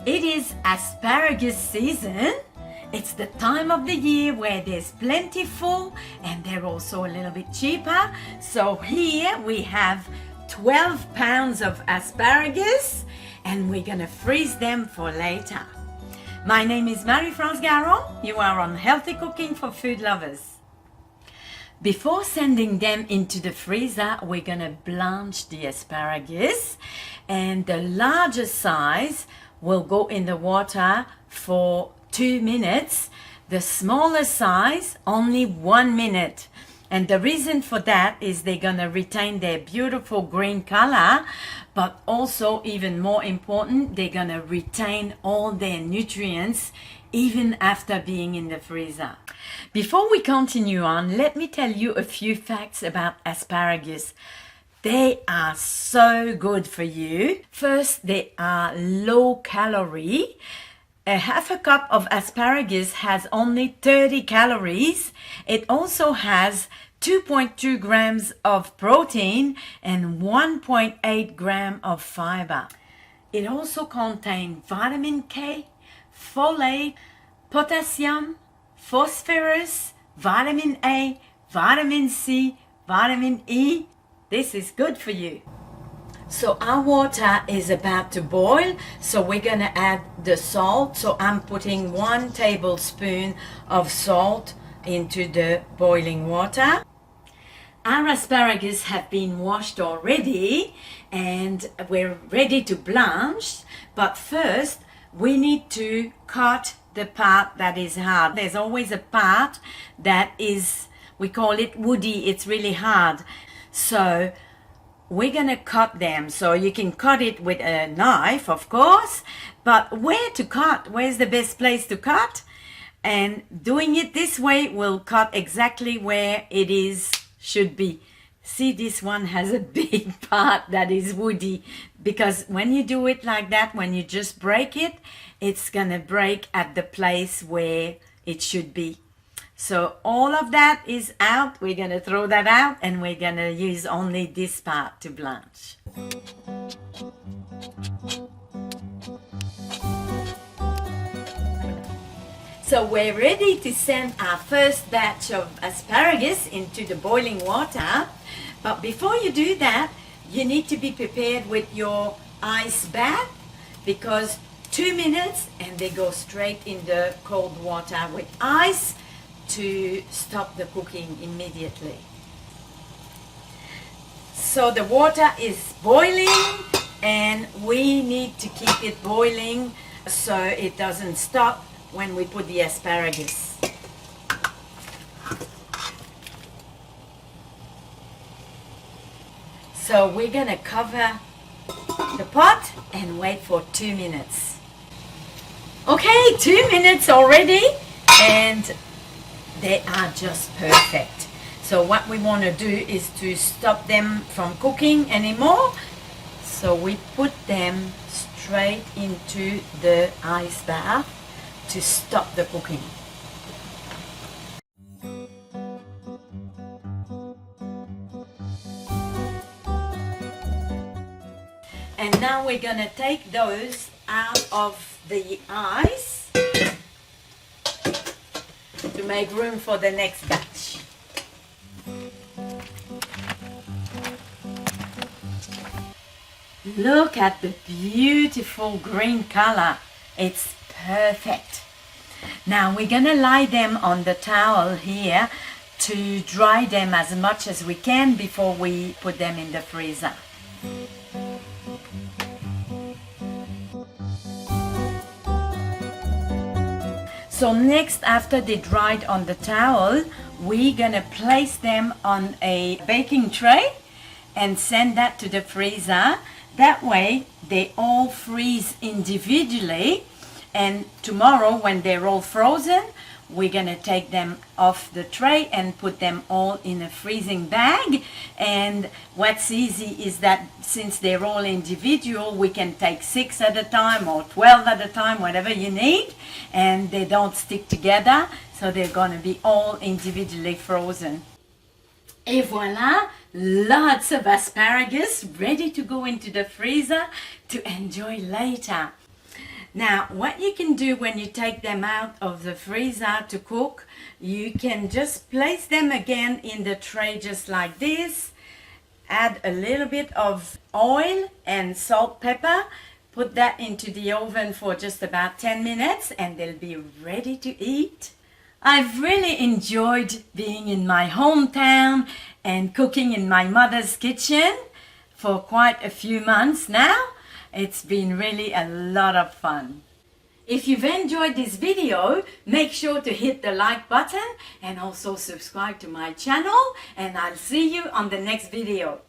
It is asparagus season. It's the time of the year where there's plentiful and they're also a little bit cheaper. So here we have 12 pounds of asparagus and we're gonna freeze them for later. My name is Marie-France Garon. You are on Healthy Cooking for Food Lovers. Before sending them into the freezer, we're gonna blanch the asparagus, and the larger size will go in the water for 2 minutes. The smaller size, only 1 minute. And the reason for that is they're gonna retain their beautiful green color, but also even more important, they're gonna retain all their nutrients even after being in the freezer. Before we continue on, let me tell you a few facts about asparagus. They are so good for you. First, they are low calorie. A half a cup of asparagus has only 30 calories. It also has 2.2 grams of protein and 1.8 gram of fiber. It also contains vitamin K, folate, potassium, phosphorus, vitamin A, vitamin C, vitamin E. This is good for you. So our water is about to boil, so we're gonna add the salt. So I'm putting 1 tablespoon of salt into the boiling water. Our asparagus have been washed already and we're ready to blanch, but first we need to cut the part that is hard. There's always a part that is, we call it woody, it's really hard. So we're gonna cut them. So you can cut it with a knife, of course, but where to cut? Where's the best place to cut? And doing it this way will cut exactly where it is should be. See, this one has a big part that is woody, because when you do it like that, when you just break it, it's gonna break at the place where it should be. So all of that is out. We're gonna throw that out and we're gonna use only this part to blanch. So we're ready to send our first batch of asparagus into the boiling water. But before you do that, you need to be prepared with your ice bath, because 2 minutes and they go straight in the cold water with ice to stop the cooking immediately. So the water is boiling and we need to keep it boiling so it doesn't stop when we put the asparagus. So we're gonna cover the pot and wait for 2 minutes. Okay, 2 minutes already and they are just perfect. So what we want to do is to stop them from cooking anymore. So we put them straight into the ice bath to stop the cooking. And now we're gonna take those out of the ice to make room for the next batch. Look at the beautiful green color. It's perfect. Now we're gonna lie them on the towel here to dry them as much as we can before we put them in the freezer. So next, after they dried on the towel, we're gonna place them on a baking tray and send that to the freezer. That way they all freeze individually, and tomorrow when they're all frozen, we're gonna take them off the tray and put them all in a freezing bag. And what's easy is that since they're all individual, we can take 6 at a time or 12 at a time, whatever you need, and they don't stick together, so they're gonna be all individually frozen. Et voila, lots of asparagus ready to go into the freezer to enjoy later. Now, what you can do when you take them out of the freezer to cook, you can just place them again in the tray just like this. Add a little bit of oil and salt, pepper. Put that into the oven for just about 10 minutes and they'll be ready to eat. I've really enjoyed being in my hometown and cooking in my mother's kitchen for quite a few months now. It's been really a lot of fun. If you've enjoyed this video, make sure to hit the like button and also subscribe to my channel, and I'll see you on the next video.